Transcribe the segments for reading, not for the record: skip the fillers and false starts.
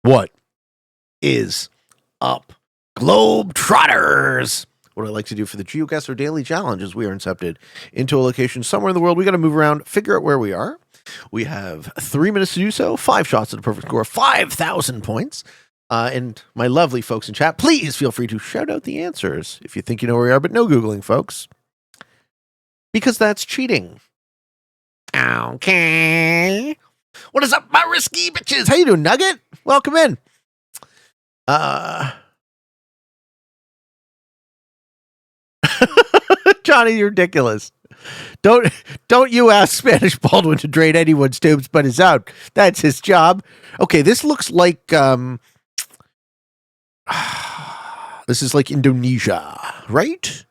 What is up, Globetrotters? What I like to do for the Geoguessr Daily Challenge is we are incepted into a location somewhere in the world. We got to move around, figure out where we are. We have 3 minutes to do so, 5 shots at a perfect score, 5,000 points. And my lovely folks in chat, please feel free to shout out the answers if you think you know where we are, but no Googling, folks, because that's cheating. Okay. What is up, my risky bitches? How you doing, Nugget? Welcome in. Johnny, you're ridiculous. Don't you ask Spanish Baldwin to drain anyone's tubes but his own. That's his job. Okay, this looks like this is like Indonesia, right?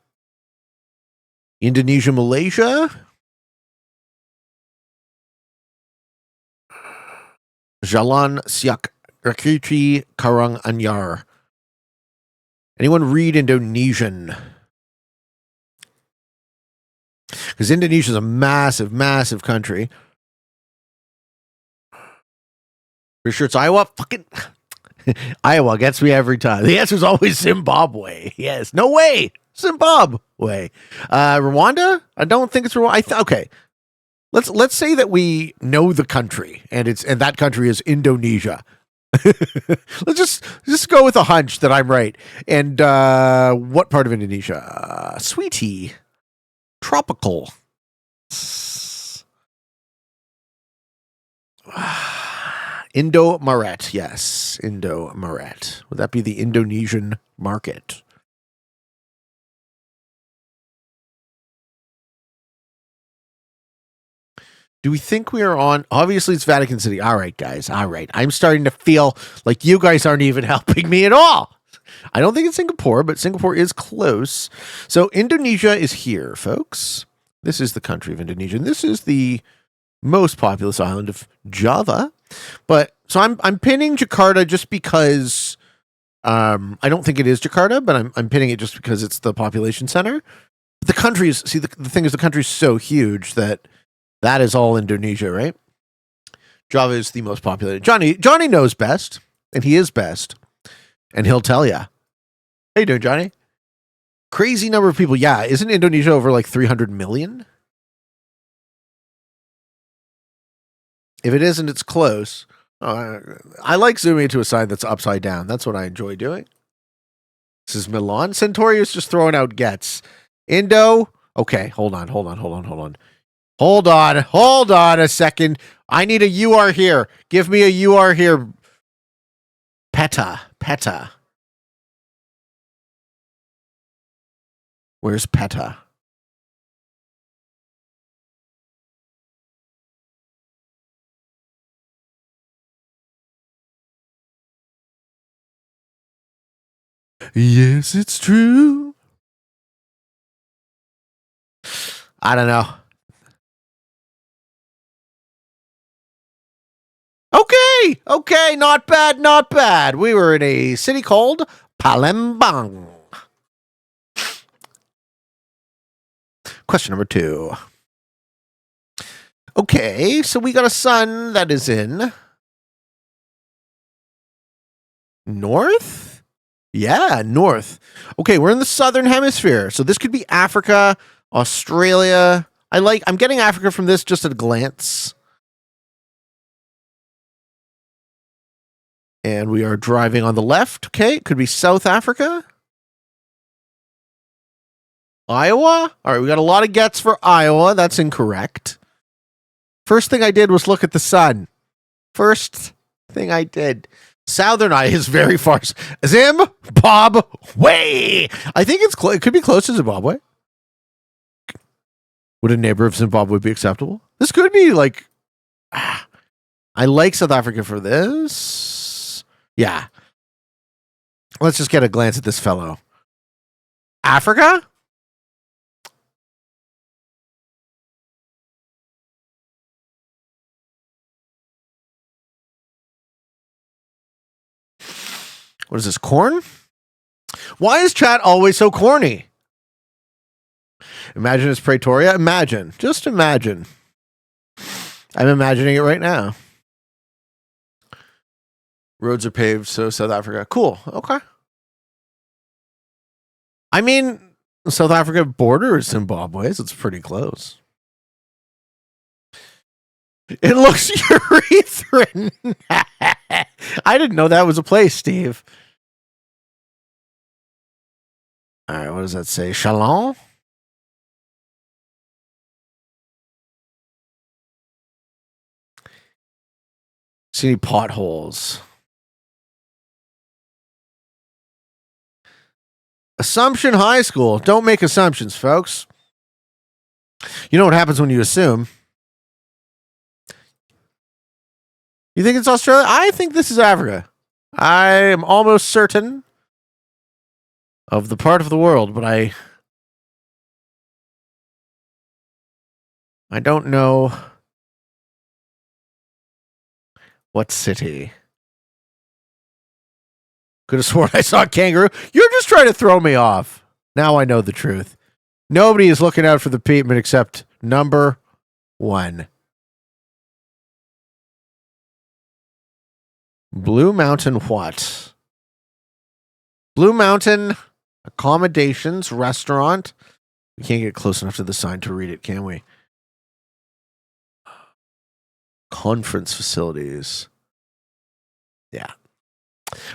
Indonesia, Malaysia. Jalan Siak Rakiti Karang Anyar. Anyone read Indonesian? Because Indonesia is a massive, massive country. Pretty sure it's Iowa. Fucking Iowa gets me every time. The answer is always Zimbabwe. Yes. No way. Zimbabwe. Rwanda? I don't think it's Rwanda. Okay. Let's say that we know the country and that country is Indonesia. Let's just go with a hunch that I'm right. And what part of Indonesia? Sweetie. Tropical. Indo-Maret, yes. Indo-Maret. Would that be the Indonesian market? Do we think we are on? Obviously, it's Vatican City. All right, guys. All right. I'm starting to feel like you guys aren't even helping me at all. I don't think it's Singapore, but Singapore is close. So Indonesia is here, folks. This is the country of Indonesia. And this is the most populous island of Java. But so I'm pinning Jakarta just because I don't think it is Jakarta, but I'm pinning it just because it's the population center. The country is, see, the thing is the country is so huge that is all Indonesia, right? Java is the most populated. Johnny knows best, and he is best, and he'll tell you. How you doing, Johnny? Crazy number of people. Yeah, isn't Indonesia over like 300 million? If it isn't, it's close. I like zooming into a sign that's upside down. That's what I enjoy doing. This is Milan. Centauri is just throwing out gets. Indo. Okay, hold on a second. I need a UR here. Give me a UR here. PETA. Where's PETA? Yes, it's true. I don't know. Okay, not bad. We were in a city called Palembang. Question number 2. Okay, so we got a sun that is in north? Yeah, north. Okay, we're in the southern hemisphere. So this could be Africa, Australia. I'm getting Africa from this just at a glance. And we are driving on the left. Okay, it could be South Africa. Iowa? All right, we got a lot of gets for Iowa. That's incorrect. First thing I did was look at the sun. First thing I did. Southern Iowa is very far. Zimbabwe. I think it could be close to Zimbabwe. Would a neighbor of Zimbabwe be acceptable? This could be like... I like South Africa for this. Yeah. Let's just get a glance at this fellow. Africa? What is this, corn? Why is chat always so corny? Imagine it's Pretoria. Just imagine. I'm imagining it right now. Roads are paved, so South Africa. Cool. Okay. I mean, South Africa borders Zimbabwe, so it's pretty close. It looks urethran. I didn't know that was a place, Steve. All right, what does that say? Chalon? See any potholes? Assumption High School. Don't make assumptions, folks. You know what happens when you assume. You think it's Australia? I think this is Africa. I am almost certain of the part of the world, but I don't know what city. Could have sworn I saw a kangaroo. You're just trying to throw me off. Now I know the truth. Nobody is looking out for the Peatman except number one. Blue Mountain what? Blue Mountain Accommodations Restaurant. We can't get close enough to the sign to read it, can we? Conference facilities. Yeah.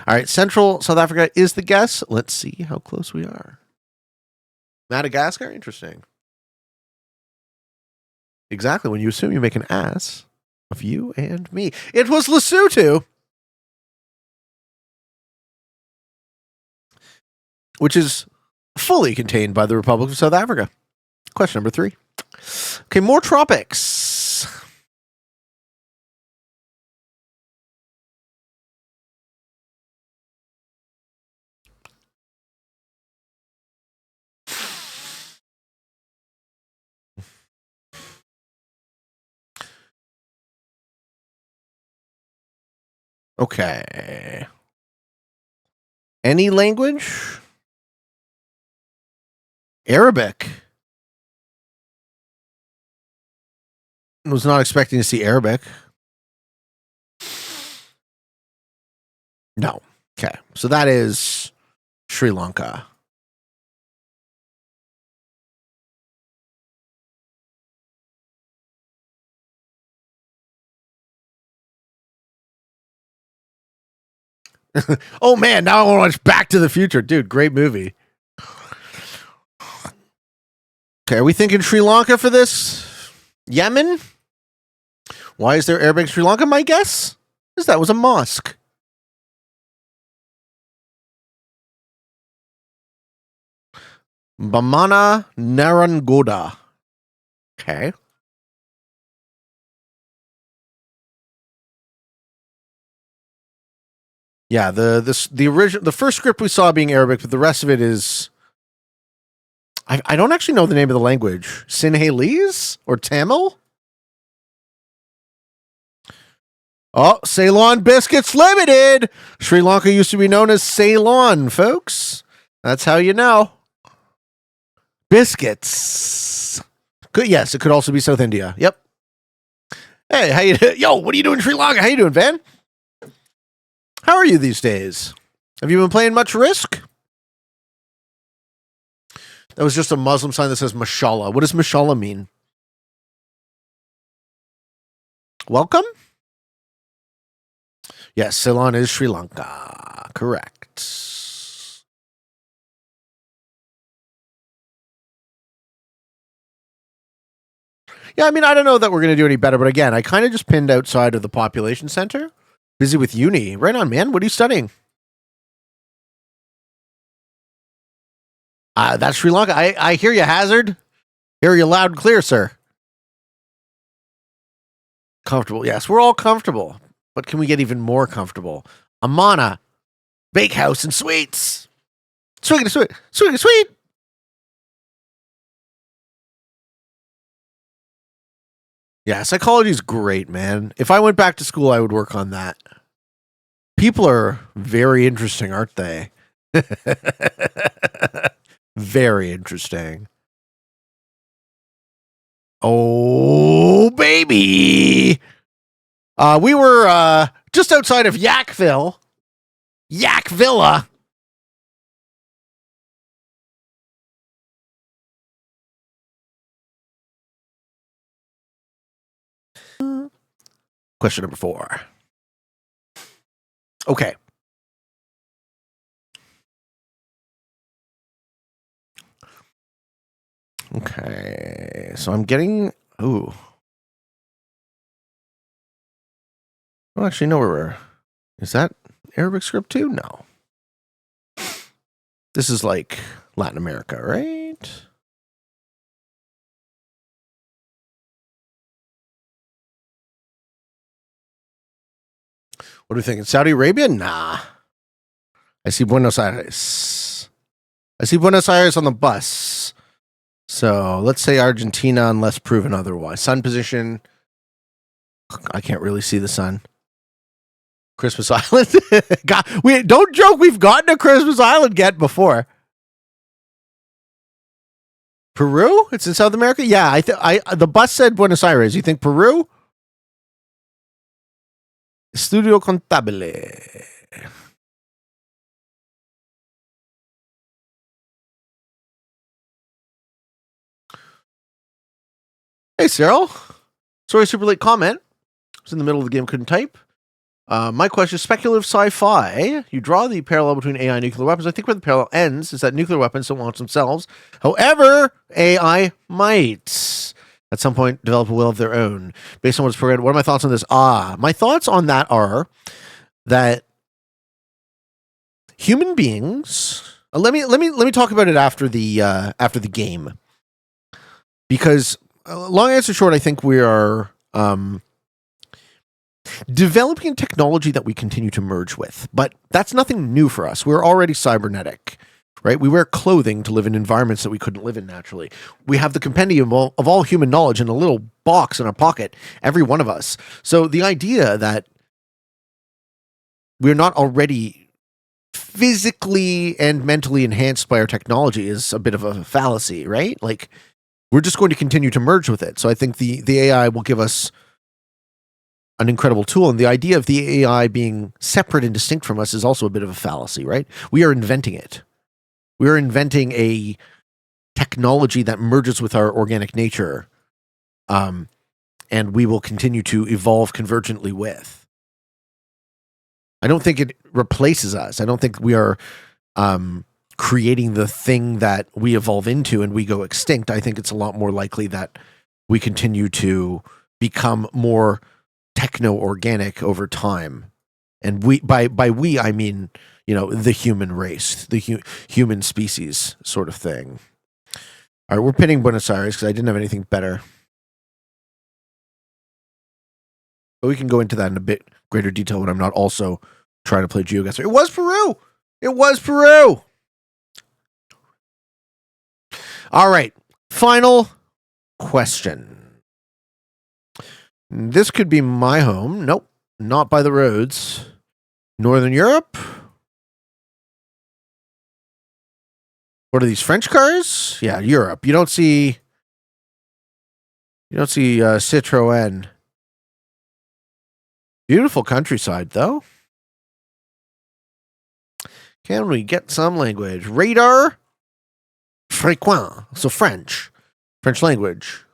All right. Central South Africa is the guess. Let's see how close we are. Madagascar? Interesting. Exactly. When you assume, you make an ass of you and me. It was Lesotho, which is fully contained by the Republic of South Africa. Question number 3. Okay, more tropics. Okay. Any language? Arabic. I was not expecting to see Arabic. No. Okay. So that is Sri Lanka. Oh man, now I want to watch Back to the Future. Dude, great movie. Okay, are we thinking Sri Lanka for this? Yemen? Why is there Arabic in Sri Lanka? My guess is that was a mosque. Bamana Narangoda. Okay. Yeah, the first script we saw being Arabic, but the rest of it is I don't actually know the name of the language. Sinhalese or Tamil? Oh, Ceylon Biscuits Limited. Sri Lanka used to be known as Ceylon, folks. That's how you know. Biscuits. Good. Yes, it could also be South India. Yep. Hey, how you? Yo, what are you doing in Sri Lanka? How you doing, Van? How are you these days? Have you been playing much Risk? That was just a Muslim sign that says Mashallah. What does Mashallah mean? Welcome? Yes, Ceylon is Sri Lanka. Correct. Yeah, I mean, I don't know that we're going to do any better, but again, I kind of just pinned outside of the population center. Busy with uni. Right on, man. What are you studying? That's Sri Lanka. I hear you, Hazard. Hear you loud and clear, sir. Comfortable. Yes, we're all comfortable. But can we get even more comfortable? Amana, Bakehouse and Sweets. Sweet. Yeah, psychology is great, man. If I went back to school, I would work on that. People are very interesting, aren't they? Very interesting. Oh, baby. We were just outside of Yakville. Yak Villa. Question number 4. Okay. Okay. So I'm getting. Ooh. I don't actually know where we're. Is that Arabic script too? No. This is like Latin America, right? What are we thinking? Saudi Arabia? Nah. I see Buenos Aires. I see Buenos Aires on the bus. So let's say Argentina, unless proven otherwise. Sun position. I can't really see the sun. Christmas Island. God, don't joke. We've gotten to Christmas Island yet before. Peru? It's in South America? Yeah, the bus said Buenos Aires. You think Peru? Studio Contabile. Hey, Cyril. Sorry, super late comment. I was in the middle of the game, couldn't type. My question is speculative sci-fi. You draw the parallel between AI and nuclear weapons. I think where the parallel ends is that nuclear weapons don't launch themselves. However, AI might at some point develop a will of their own based on what's programmed. What are my thoughts on this? My thoughts on that are that human beings. Let me talk about it after the game, because long answer short, I think we are developing technology that we continue to merge with, but that's nothing new for us. We're already cybernetic, right? We wear clothing to live in environments that we couldn't live in naturally. We have the compendium of all human knowledge in a little box in our pocket, every one of us. So the idea that we're not already physically and mentally enhanced by our technology is a bit of a fallacy, right? Like, we're just going to continue to merge with it. So I think the AI will give us an incredible tool. And the idea of the AI being separate and distinct from us is also a bit of a fallacy, right? We are inventing it. We are inventing a technology that merges with our organic nature, and we will continue to evolve convergently with. I don't think it replaces us. I don't think we are creating the thing that we evolve into and we go extinct. I think it's a lot more likely that we continue to become more techno-organic over time. And we by we, I mean, the human race, the human species sort of thing. All right, we're pinning Buenos Aires because I didn't have anything better. But we can go into that in a bit greater detail when I'm not also trying to play Geoguessr. It was Peru! It was Peru! All right, final question. This could be my home. Nope, not by the roads. Northern Europe? What are these, French cars? Yeah, Europe. You don't see Citroën. Beautiful countryside, though. Can we get some language? Radar? Fréquent. So French. French language.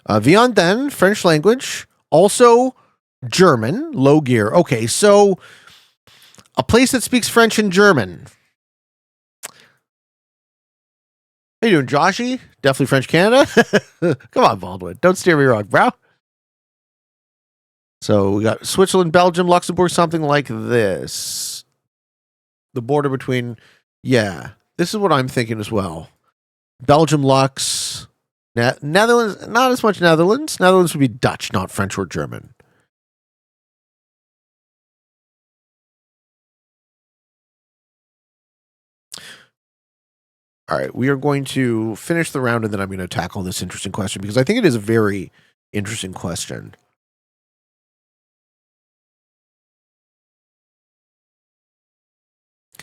Vianden, French language. Also German, low gear. Okay, so a place that speaks French and German. How you doing, Joshy? Definitely French Canada. Come on, Baldwin. Don't steer me wrong, bro. So we got Switzerland, Belgium, Luxembourg, something like this. The border between, yeah, this is what I'm thinking as well. Belgium, Lux, Netherlands, not as much Netherlands. Netherlands would be Dutch, not French or German. All right, we are going to finish the round and then I'm going to tackle this interesting question because I think it is a very interesting question.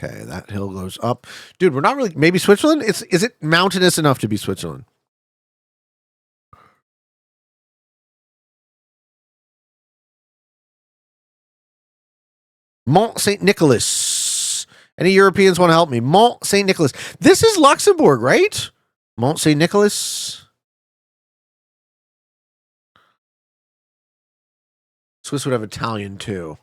Okay, that hill goes up. Dude, we're not really... Maybe Switzerland? Is it mountainous enough to be Switzerland? Mont Saint Nicholas. Any Europeans want to help me? Mont Saint Nicholas. This is Luxembourg, right? Mont Saint Nicholas. Swiss would have Italian too.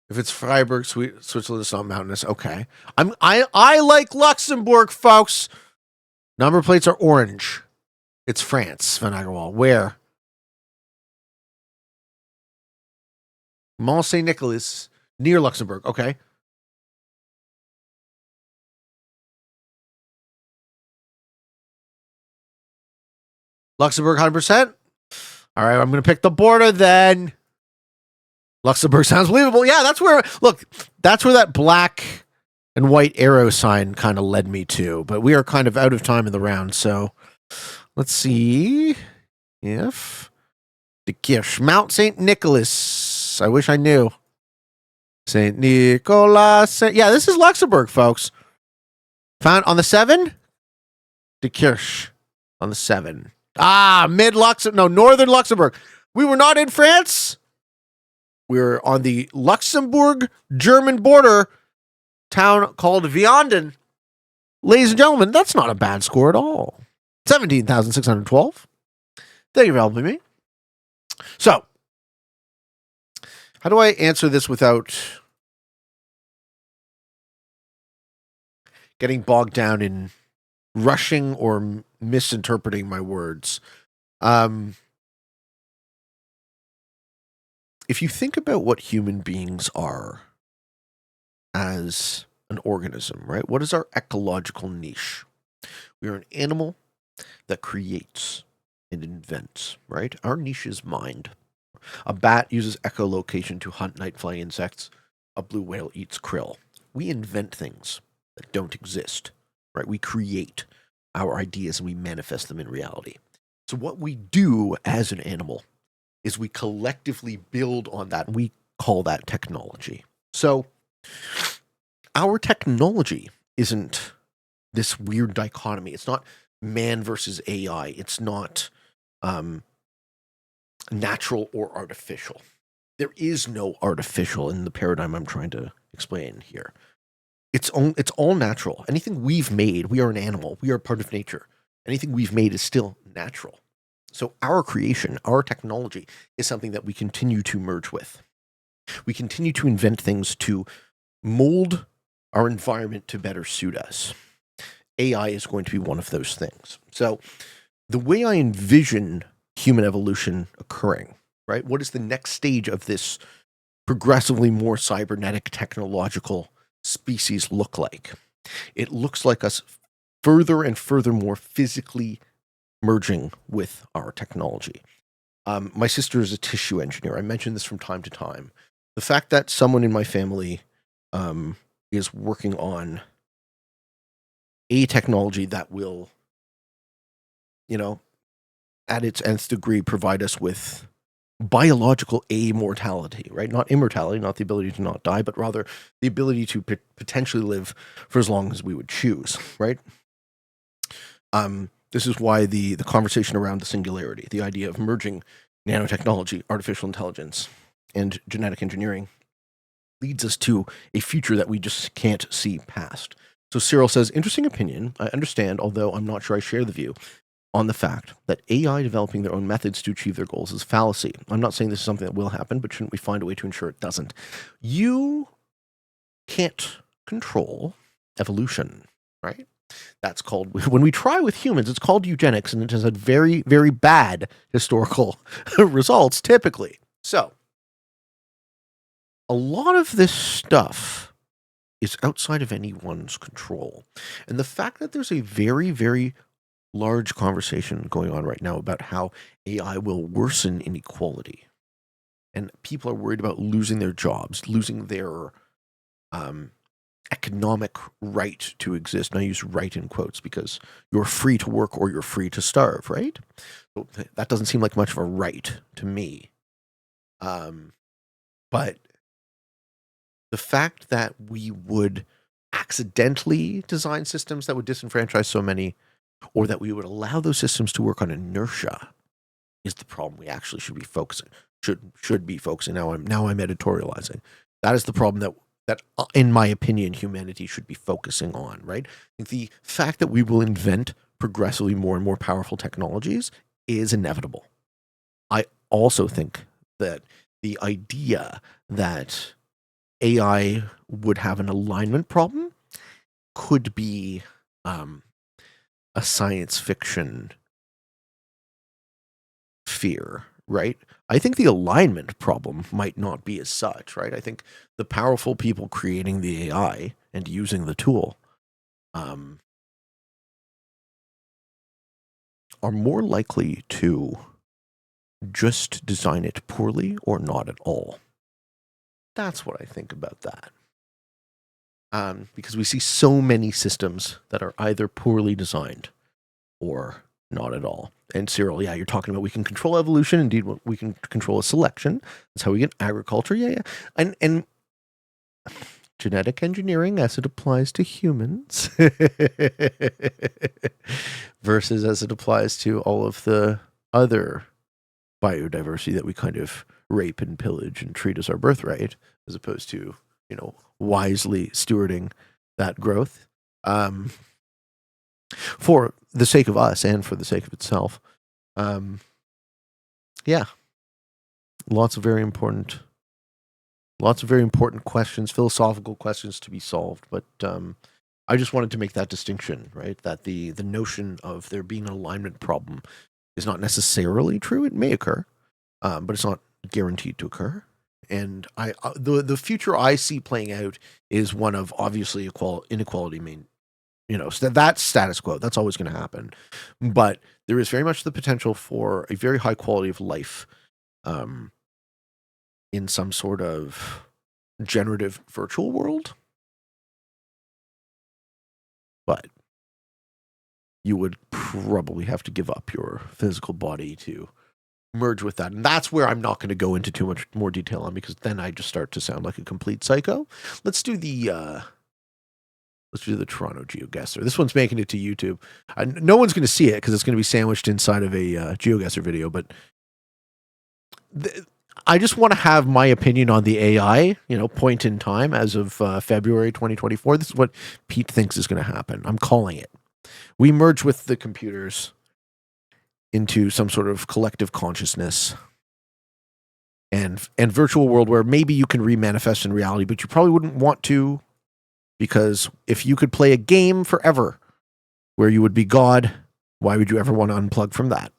If it's Freiburg, Switzerland is not mountainous. Okay. I like Luxembourg, folks. Number plates are orange. It's France, Van Agerwald. Where? Mont Saint Nicholas, near Luxembourg. Okay. Luxembourg, 100%. All right, I'm going to pick the border then. Luxembourg sounds believable. Yeah, that's where that black and white arrow sign kind of led me to. But we are kind of out of time in the round, so let's see if the Kirch, Mount St. Nicholas. I wish I knew. St. Nicholas. Yeah, this is Luxembourg, folks. Found on the 7? The Kirch on the 7. Northern Luxembourg. We were not in France. We were on the Luxembourg-German border, town called Vianden. Ladies and gentlemen, that's not a bad score at all. 17,612. Thank you for helping me. So, how do I answer this without getting bogged down in rushing or misinterpreting my words? If you think about what human beings are as an organism, right? What is our ecological niche? We are an animal that creates and invents, right? Our niche is mind. A bat uses echolocation to hunt night-flying insects. A blue whale eats krill. We invent things that don't exist, right? We create our ideas and we manifest them in reality. So what we do as an animal is we collectively build on that. We call that technology. So our technology isn't this weird dichotomy. It's not man versus AI. It's not natural or artificial. There is no artificial in the paradigm I'm trying to explain here. It's all natural. Anything we've made, we are an animal. We are part of nature. Anything we've made is still natural. So our creation, our technology, is something that we continue to merge with. We continue to invent things to mold our environment to better suit us. AI is going to be one of those things. So the way I envision human evolution occurring, right? What is the next stage of this progressively more cybernetic technological species look like? It looks like us further and further more physically merging with our technology. My sister is a tissue engineer. I mention this from time to time. The fact that someone in my family is working on a technology that will, at its nth degree, provide us with biological immortality, right? Not immortality, not the ability to not die, but rather the ability to potentially live for as long as we would choose, right? This is why the conversation around the singularity, the idea of merging nanotechnology, artificial intelligence, and genetic engineering leads us to a future that we just can't see past. So Cyril says, interesting opinion. I understand, although I'm not sure I share the view on the fact that AI developing their own methods to achieve their goals is fallacy. I'm not saying this is something that will happen, but shouldn't we find a way to ensure it doesn't? You can't control evolution, right? That's called, when we try with humans, it's called eugenics, and it has had very, very bad historical results, typically. So, a lot of this stuff is outside of anyone's control. And the fact that there's a very, very large conversation going on right now about how AI will worsen inequality, and people are worried about losing their jobs, losing their economic right to exist. And I use right in quotes because you're free to work or you're free to starve, right? So that doesn't seem like much of a right to me. But the fact that we would accidentally design systems that would disenfranchise so many, or that we would allow those systems to work on inertia, is the problem we actually should be focusing. Should be focusing. Now I'm editorializing. That is the problem that in my opinion humanity should be focusing on. Right. The fact that we will invent progressively more and more powerful technologies is inevitable. I also think that the idea that AI would have an alignment problem could be a science fiction fear, right? I think the alignment problem might not be as such, right? I think the powerful people creating the AI and using the tool are more likely to just design it poorly or not at all. That's what I think about that. Because we see so many systems that are either poorly designed or not at all. And Cyril, yeah, you're talking about we can control evolution. Indeed, we can control a selection. That's how we get agriculture. Yeah. And genetic engineering as it applies to humans versus as it applies to all of the other biodiversity that we kind of rape and pillage and treat as our birthright, as opposed to, wisely stewarding that growth for the sake of us and for the sake of itself. Yeah, lots of very important questions, philosophical questions to be solved. But I just wanted to make that distinction, right? That the notion of there being an alignment problem is not necessarily true. It may occur, but it's not guaranteed to occur. And the future I see playing out is one of obviously inequality. So that's status quo. That's always going to happen. But there is very much the potential for a very high quality of life in some sort of generative virtual world. But you would probably have to give up your physical body to merge with that. And that's where I'm not going to go into too much more detail on, because then I just start to sound like a complete psycho. Let's do the Toronto Geoguessr. This one's making it to YouTube. No one's going to see it because it's going to be sandwiched inside of a Geoguessr video, but I just want to have my opinion on the AI, point in time as of February 2024. This is what Pete thinks is going to happen. I'm calling it. We merge with the computers into some sort of collective consciousness and virtual world where maybe you can remanifest in reality, but you probably wouldn't want to, because if you could play a game forever where you would be God, why would you ever want to unplug from that?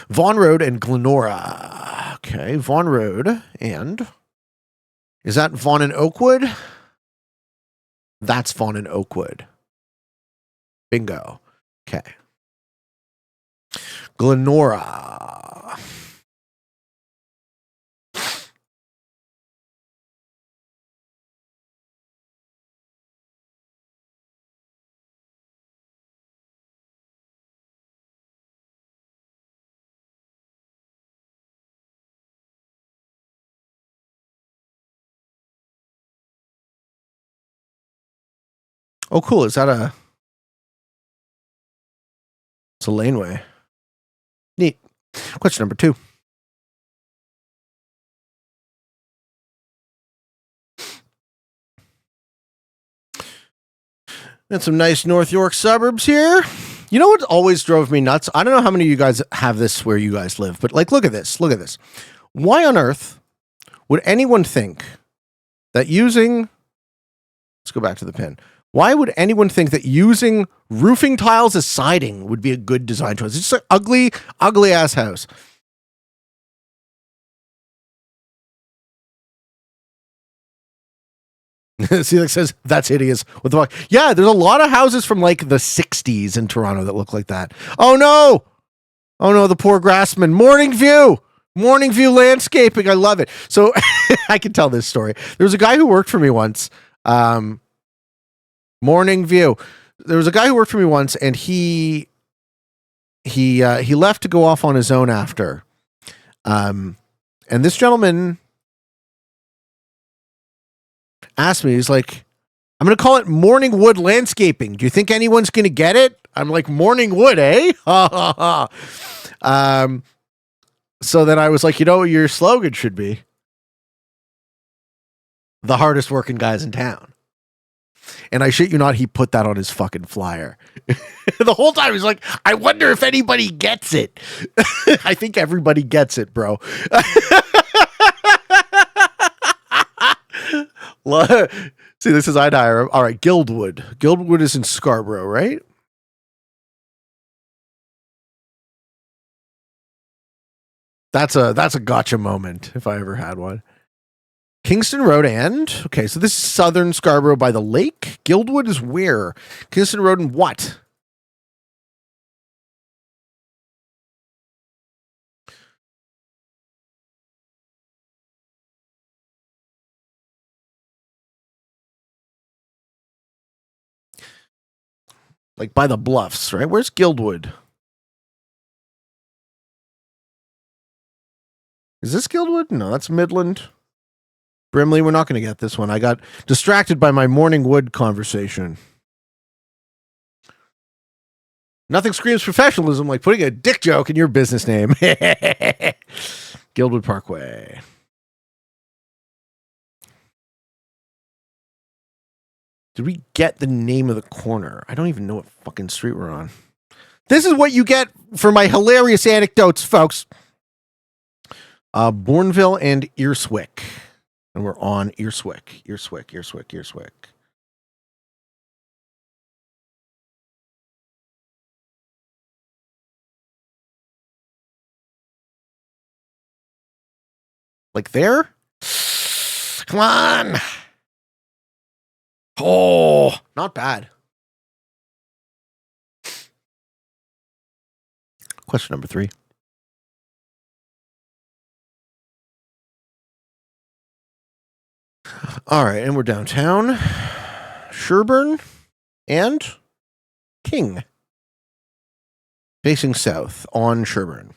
Vaughan Road and Glenora. Okay, Vaughan Road and... Is that Vaughan and Oakwood? That's Vaughan and Oakwood. Bingo. Okay. Glenora. Oh, cool. Is that it's a laneway. Neat. Question number 2. And some nice North York suburbs here. You know what always drove me nuts? I don't know how many of you guys have this where you guys live, but look at this. Look at this. Why on earth would anyone think that using... Let's go back to the pen. Why would anyone think that using roofing tiles as siding would be a good design choice? It's just an ugly, ugly ass house. See, says that's hideous. What the fuck? Yeah, there's a lot of houses from like the 60s in Toronto that look like that. Oh no! Oh no, the poor grassman. Morning View Landscaping. I love it. So I can tell this story. There was a guy who worked for me once. Morning View. There was a guy who worked for me once, and he left to go off on his own after. And this gentleman asked me, he's like, I'm going to call it Morning Wood Landscaping. Do you think anyone's going to get it? I'm like, Morning Wood, eh? So then I was like, you know what your slogan should be? The hardest working guys in town. And I shit you not, he put that on his fucking flyer. The whole time he's like, I wonder if anybody gets it. I think everybody gets it, bro. See, this is I'd hire him. All right, Guildwood. Guildwood is in Scarborough, right? That's a gotcha moment if I ever had one. Kingston Road and okay, so this is southern Scarborough by the lake. Guildwood is where? Kingston Road and what? Like by the bluffs, right? Where's Guildwood? Is this Guildwood? No, that's Midland. Brimley, we're not going to get this one. I got distracted by my Morning Wood conversation. Nothing screams professionalism like putting a dick joke in your business name. Guildwood Parkway. Did we get the name of the corner? I don't even know what fucking street we're on. This is what you get for my hilarious anecdotes, folks. Bourneville and Earswick. And we're on Earswick. Like there? Come on. Oh, not bad. Question number 3. All right, and we're downtown. Sherburne and King. Facing south on Sherburne.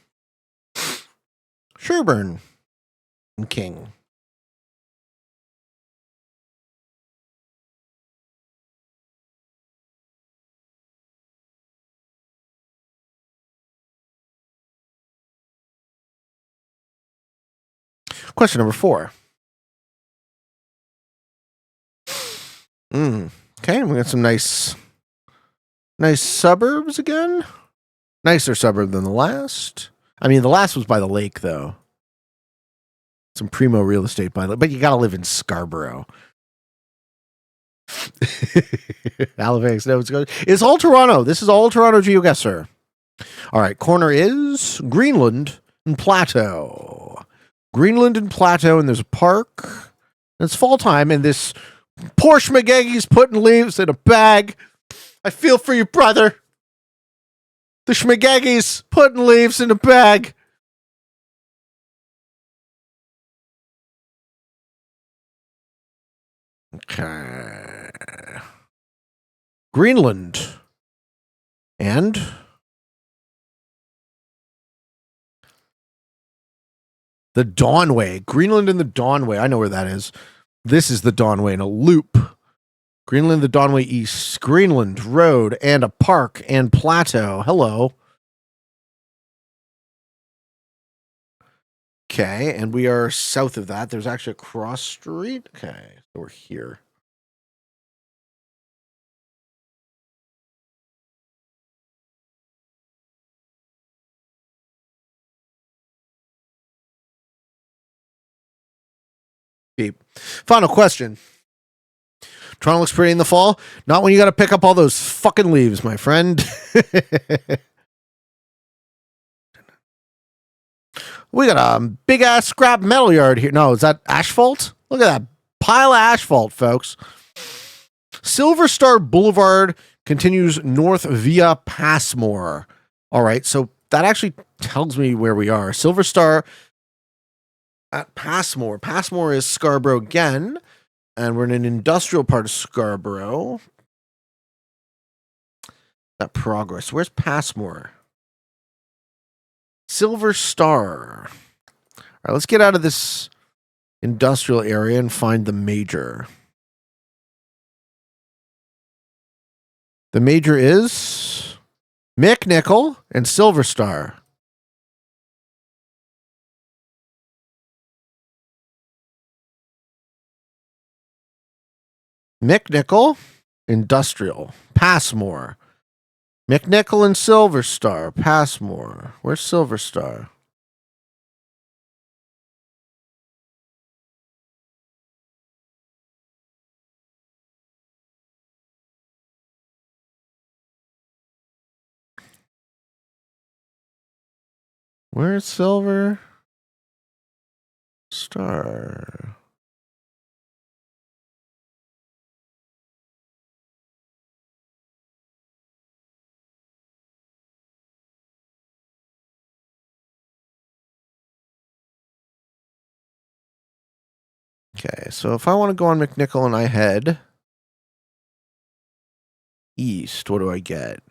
Sherburne and King. Question number 4. Okay, we got some nice suburbs again. Nicer suburb than the last. I mean, the last was by the lake, though. Some primo real estate by the, but you gotta live in Scarborough. Halifax, Nova Scotia. It's all Toronto. This is all Toronto Geoguessr. All right, corner is Greenland and Plateau. Greenland and Plateau, and there's a park. And it's fall time, and this poor Schmagaggy's putting leaves in a bag. I feel for you, brother. The Schmagaggy's putting leaves in a bag. Okay. Greenland. And the Dawnway. Greenland and the Dawnway. I know where that is. This is the Dawnway in a loop. Greenland, the Dawnway East. Greenland Road and a park and plateau. Hello. Okay, and we are south of that. There's actually a cross street. Okay, so we're here. Deep. Final question. Toronto looks pretty in the fall. Not when you got to pick up all those fucking leaves, my friend. We got a big ass scrap metal yard here. No, is that asphalt? Look at that pile of asphalt, folks. Silver Star Boulevard continues north via Passmore. All right, so that actually tells me where we are. Silver Star at Passmore. Passmore is Scarborough again, and we're in an industrial part of Scarborough. That progress. Where's Passmore? Silver Star. All right, let's get out of this industrial area and find the major. The major is McNickle and Silver Star. McNickle, Industrial, Passmore. McNickle and Silver Star, Passmore. Where's Silver Star? Where's Silver Star? Okay, so if I want to go on McNickle and I head east, what do I get?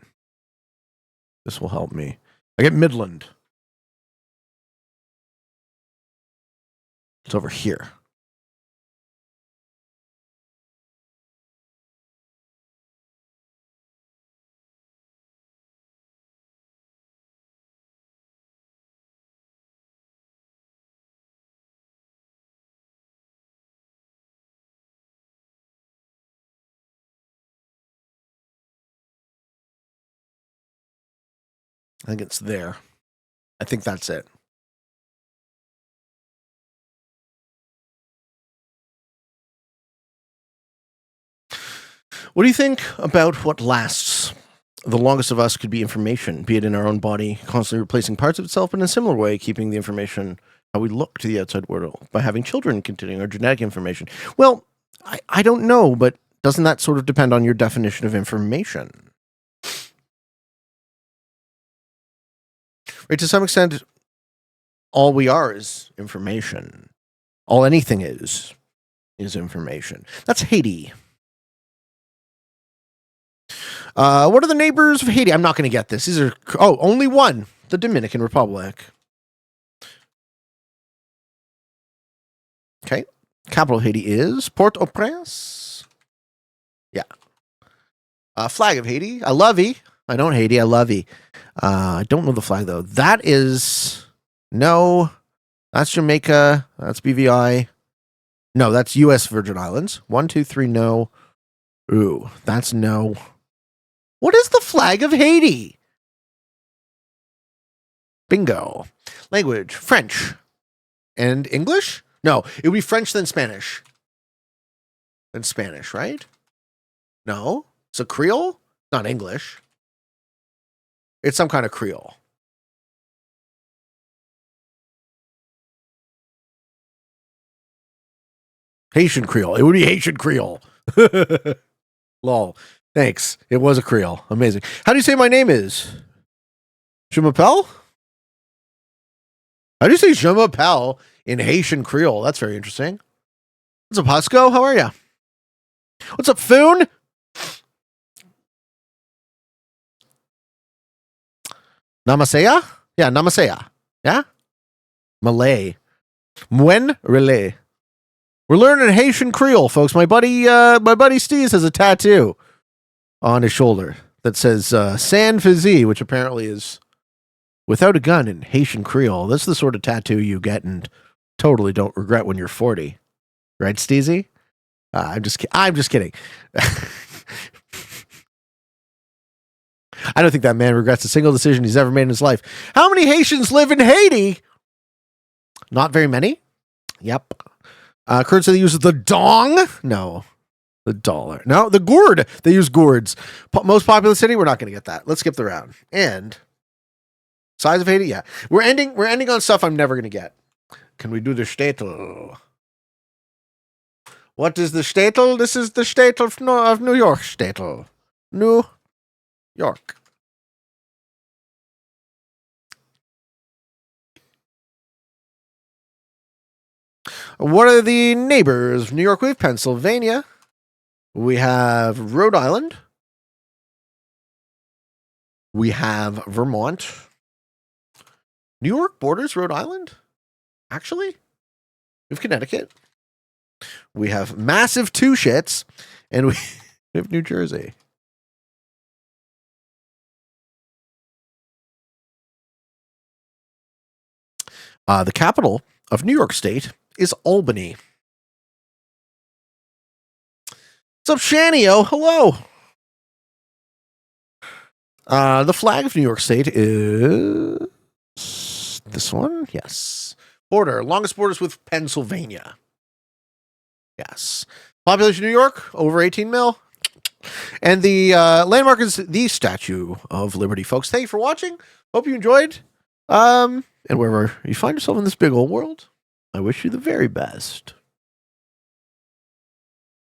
This will help me. I get Midland. It's over here. I think it's there. I think that's it. What do you think about what lasts? The longest of us could be information, be it in our own body, constantly replacing parts of itself, but in a similar way, keeping the information how we look to the outside world by having children continuing our genetic information. Well, I don't know, but doesn't that sort of depend on your definition of information? Right, to some extent, all we are is information. All anything is information. That's Haiti. What are the neighbors of Haiti? I'm not going to get this. These are only one. The Dominican Republic. Okay. Capital of Haiti is Port-au-Prince. Yeah. Flag of Haiti. I love you. I don't Haiti. I love you. I don't know the flag though. That is no. That's Jamaica. That's BVI. No, that's U.S. Virgin Islands. 1, 2, 3. No. Ooh, that's no. What is the flag of Haiti? Bingo. Language, French. And English? No, it would be French then Spanish. Then Spanish, right? No? So Creole? Not English. It's some kind of Creole. Haitian Creole. It would be Haitian Creole. Lol. Thanks. It was a Creole. Amazing. How do you say my name is? Je m'appelle? How do you say je m'appelle in Haitian Creole? That's very interesting. What's up, Husko? How are you? What's up, Foon? Namasea? Yeah, Namasea. Yeah? Malay. Mwen relay. We're learning Haitian Creole, folks. My buddy Steve has a tattoo on his shoulder that says San Fizi, which apparently is without a gun in Haitian Creole. That's the sort of tattoo you get and totally don't regret when you're 40. Right, Steezy? I'm just kidding. I don't think that man regrets a single decision he's ever made in his life. How many Haitians live in Haiti? Not very many. Yep. Currency that uses the dong? No. The dollar. No, the gourd. They use gourds. Most populous city? We're not going to get that. Let's skip the round. And size of Haiti? Yeah. We're ending on stuff I'm never going to get. Can we do the shtetl? What is the shtetl? This is the shtetl of New York shtetl. New York. What are the neighbors? New York, we have Pennsylvania. We have Rhode Island. We have Vermont. New York borders Rhode Island? Actually? We have Connecticut. We have massive two shits. And we have New Jersey. The capital of New York State is Albany. What's up, Shanio? Hello. The flag of New York State is this one. Yes. Border. Longest borders with Pennsylvania. Yes. Population of New York, over 18 mil. And the landmark is the Statue of Liberty, folks. Thank you for watching. Hope you enjoyed. And wherever you find yourself in this big old world, I wish you the very best.